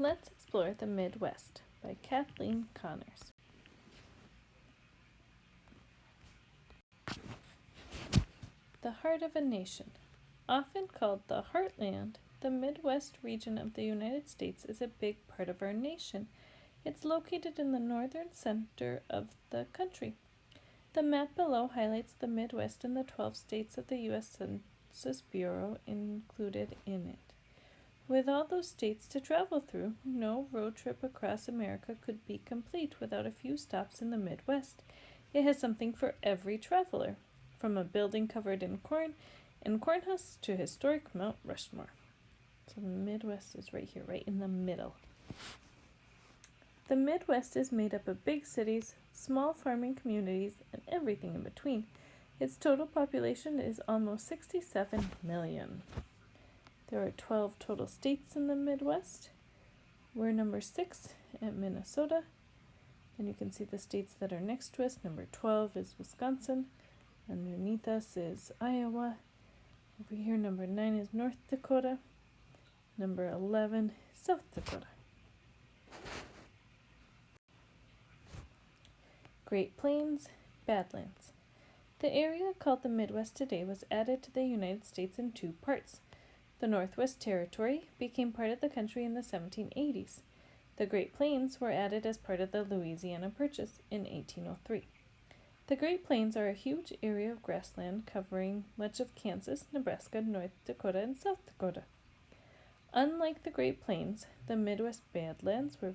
Let's explore the Midwest by Kathleen Connors. The heart of a nation. Often called the heartland, the Midwest region of the United States is a big part of our nation. It's located in the northern center of the country. The map below highlights the Midwest and the 12 states of the U.S. Census Bureau included in it. With all those states to travel through, no road trip across America could be complete without a few stops in the Midwest. It has something for every traveler, from a building covered in corn and cornhusks to historic Mount Rushmore. So the Midwest is right here, right in the middle. The Midwest is made up of big cities, small farming communities, and everything in between. Its total population is almost 67 million. There are 12 total states in the Midwest. We're number 6 at Minnesota. And you can see the states that are next to us. Number 12 is Wisconsin. Underneath us is Iowa. Over here, number 9 is North Dakota. Number 11, South Dakota. Great Plains, Badlands. The area called the Midwest today was added to the United States in 2 parts. The Northwest Territory became part of the country in the 1780s. The Great Plains were added as part of the Louisiana Purchase in 1803. The Great Plains are a huge area of grassland covering much of Kansas, Nebraska, North Dakota, and South Dakota. Unlike the Great Plains, the Midwest Badlands grow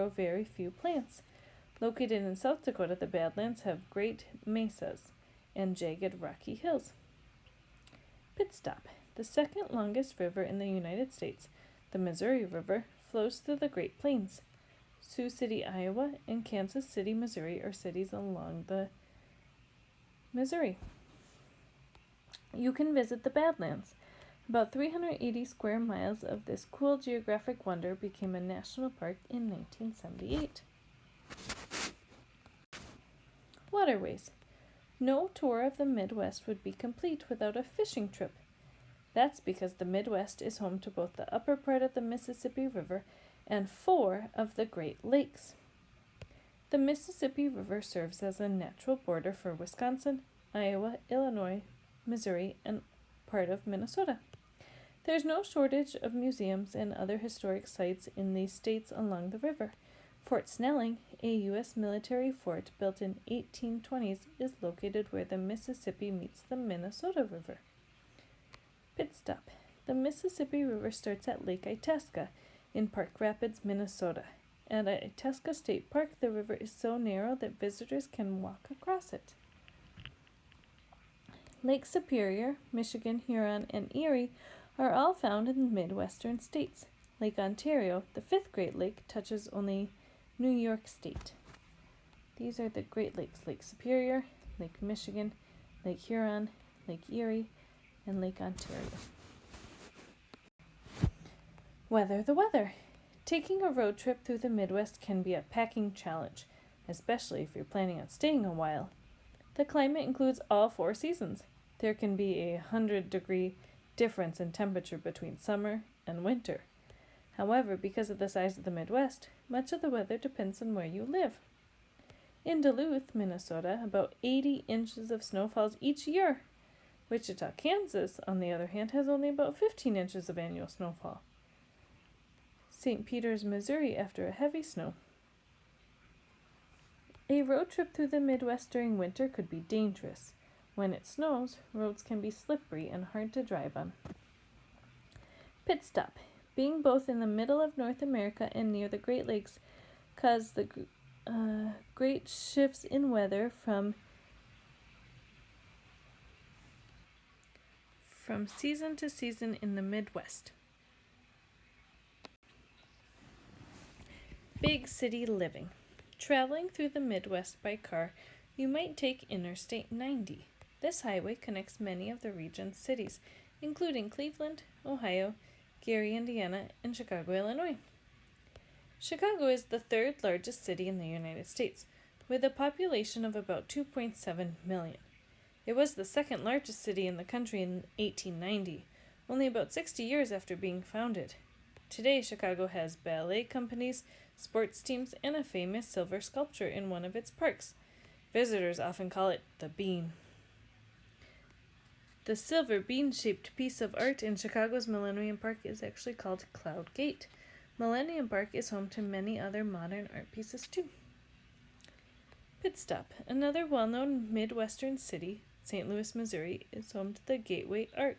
very few plants. Located in South Dakota, the Badlands have great mesas and jagged rocky hills. Pit stop. The second longest river in the United States, the Missouri River, flows through the Great Plains. Sioux City, Iowa, and Kansas City, Missouri are cities along the Missouri. You can visit the Badlands. About 380 square miles of this cool geographic wonder became a national park in 1978. Waterways. No tour of the Midwest would be complete without a fishing trip. That's because the Midwest is home to both the upper part of the Mississippi River and 4 of the Great Lakes. The Mississippi River serves as a natural border for Wisconsin, Iowa, Illinois, Missouri, and part of Minnesota. There's no shortage of museums and other historic sites in these states along the river. Fort Snelling, a U.S. military fort built in 1820s, is located where the Mississippi meets the Minnesota River. Pit stop. The Mississippi River starts at Lake Itasca in Park Rapids, Minnesota. At Itasca State Park, the river is so narrow that visitors can walk across it. Lake Superior, Michigan, Huron, and Erie are all found in the Midwestern states. Lake Ontario, the 5th Great Lake, touches only New York State. These are the Great Lakes: Lake Superior, Lake Michigan, Lake Huron, Lake Erie, and Lake Ontario. Weather. The weather. Taking a road trip through the Midwest can be a packing challenge, especially if you're planning on staying a while. The climate includes all 4 seasons. There can be a 100-degree difference in temperature between summer and winter. However, because of the size of the Midwest, much of the weather depends on where you live. In Duluth, Minnesota, about 80 inches of snow falls each year. Wichita, Kansas, on the other hand, has only about 15 inches of annual snowfall. St. Peters, Missouri, after a heavy snow. A road trip through the Midwest during winter could be dangerous. When it snows, roads can be slippery and hard to drive on. Pit stop. Being both in the middle of North America and near the Great Lakes caused the great shifts in weather from season to season in the Midwest. Big city living. Traveling through the Midwest by car, you might take Interstate 90. This highway connects many of the region's cities, including Cleveland, Ohio, Gary, Indiana, and Chicago, Illinois. Chicago is the 3rd largest city in the United States, with a population of about 2.7 million. It was the 2nd largest city in the country in 1890, only about 60 years after being founded. Today, Chicago has ballet companies, sports teams, and a famous silver sculpture in one of its parks. Visitors often call it the Bean. The silver bean-shaped piece of art in Chicago's Millennium Park is actually called Cloud Gate. Millennium Park is home to many other modern art pieces too. Pit Stop. Another well-known Midwestern city, St. Louis, Missouri, is home to the Gateway Arch.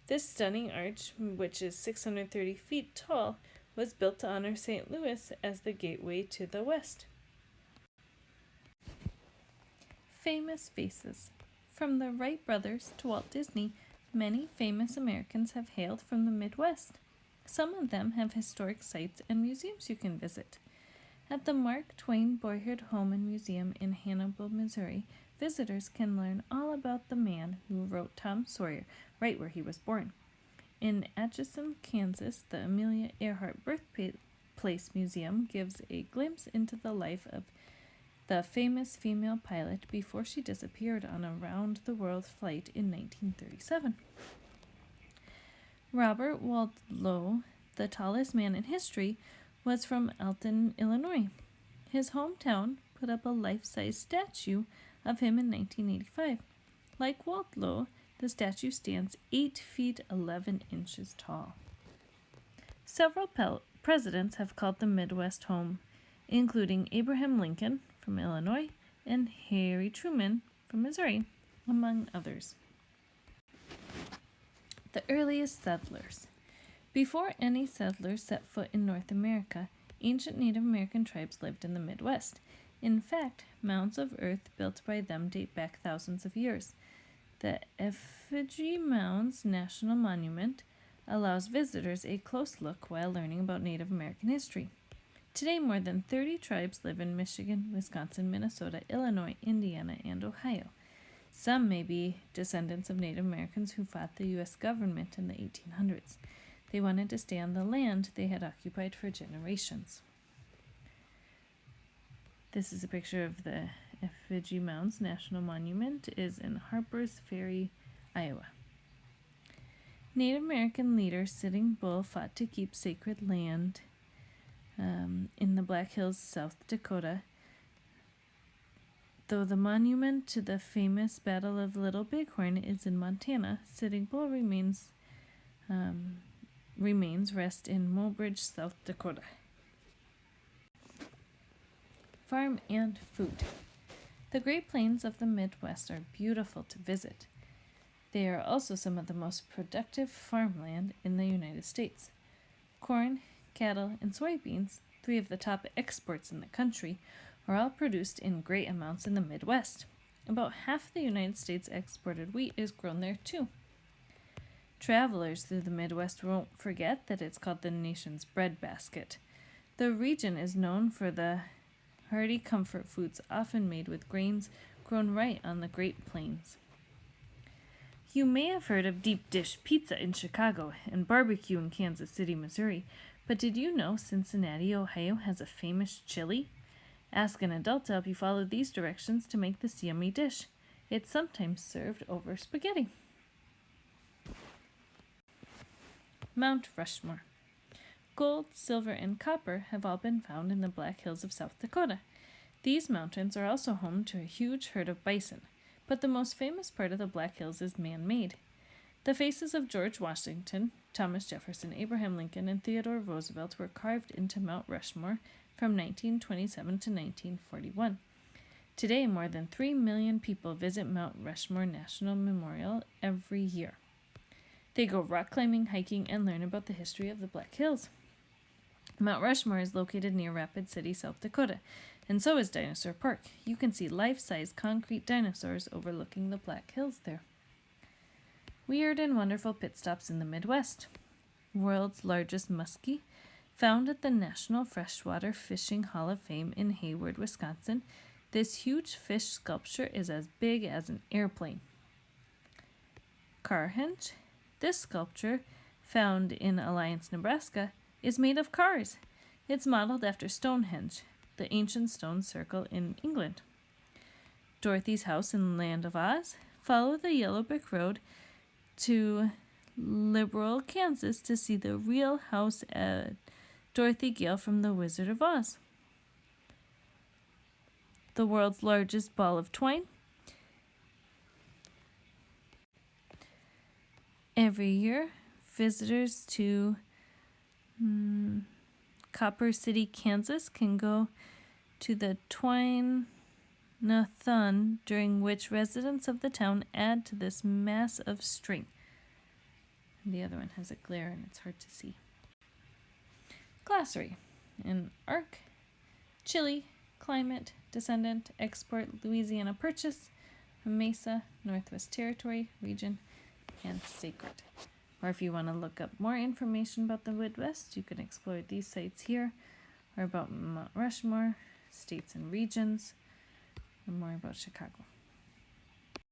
This stunning arch, which is 630 feet tall, was built to honor St. Louis as the gateway to the West. Famous faces. From the Wright brothers to Walt Disney, many famous Americans have hailed from the Midwest. Some of them have historic sites and museums you can visit. At the Mark Twain Boyhood Home and Museum in Hannibal, Missouri, visitors can learn all about the man who wrote Tom Sawyer, right where he was born. In Atchison, Kansas, the Amelia Earhart Birthplace Museum gives a glimpse into the life of the famous female pilot before she disappeared on a round-the-world flight in 1937. Robert Wadlow, the tallest man in history, was from Alton, Illinois. His hometown put up a life-size statue of him in 1985. Like Wadlow, the statue stands 8 feet 11 inches tall. Several presidents have called the Midwest home, including Abraham Lincoln from Illinois and Harry Truman from Missouri, among others. The earliest settlers. Before any settlers set foot in North America, ancient Native American tribes lived in the Midwest. In fact, mounds of earth built by them date back thousands of years. The Effigy Mounds National Monument allows visitors a close look while learning about Native American history. Today, more than 30 tribes live in Michigan, Wisconsin, Minnesota, Illinois, Indiana, and Ohio. Some may be descendants of Native Americans who fought the U.S. government in the 1800s. They wanted to stay on the land they had occupied for generations. This is a picture of the Effigy Mounds National Monument. It is in Harpers Ferry, Iowa. Native American leader Sitting Bull fought to keep sacred land in the Black Hills, South Dakota. Though the monument to the famous Battle of Little Bighorn is in Montana, Sitting Bull remains rest in Mobridge, South Dakota. Farm and food. The Great Plains of the Midwest are beautiful to visit. They are also some of the most productive farmland in the United States. Corn, cattle, and soybeans, 3 of the top exports in the country, are all produced in great amounts in the Midwest. About half of the United States exported wheat is grown there too. Travelers through the Midwest won't forget that it's called the nation's breadbasket. The region is known for the hearty comfort foods often made with grains grown right on the Great Plains. You may have heard of deep dish pizza in Chicago and barbecue in Kansas City, Missouri, but did you know Cincinnati, Ohio has a famous chili? Ask an adult to help you follow these directions to make this yummy dish. It's sometimes served over spaghetti. Mount Rushmore. Gold, silver, and copper have all been found in the Black Hills of South Dakota. These mountains are also home to a huge herd of bison, but the most famous part of the Black Hills is man-made. The faces of George Washington, Thomas Jefferson, Abraham Lincoln, and Theodore Roosevelt were carved into Mount Rushmore from 1927 to 1941. Today, more than 3 million people visit Mount Rushmore National Memorial every year. They go rock climbing, hiking, and learn about the history of the Black Hills. Mount Rushmore is located near Rapid City, South Dakota, and so is Dinosaur Park. You can see life-size concrete dinosaurs overlooking the Black Hills there. Weird and wonderful pit stops in the Midwest. World's largest muskie, found at the National Freshwater Fishing Hall of Fame in Hayward, Wisconsin. This huge fish sculpture is as big as an airplane. Carhenge. This sculpture, found in Alliance, Nebraska, is made of cars. It's modeled after Stonehenge, the ancient stone circle in England. Dorothy's house in Land of Oz. Follow the yellow brick road to Liberal, Kansas, to see the real house at Dorothy Gale from The Wizard of Oz. The world's largest ball of twine. Every year, visitors to Copper City, Kansas can go to the Twine-a-thon, during which residents of the town add to this mass of string. And the other one has a glare and it's hard to see. Glossary. An arc, Chile, climate, descendant, export, Louisiana Purchase, Mesa, Northwest Territory, region, and sacred. Or if you want to look up more information about the Midwest, you can explore these sites here, or about Mount Rushmore, states and regions, and more about Chicago.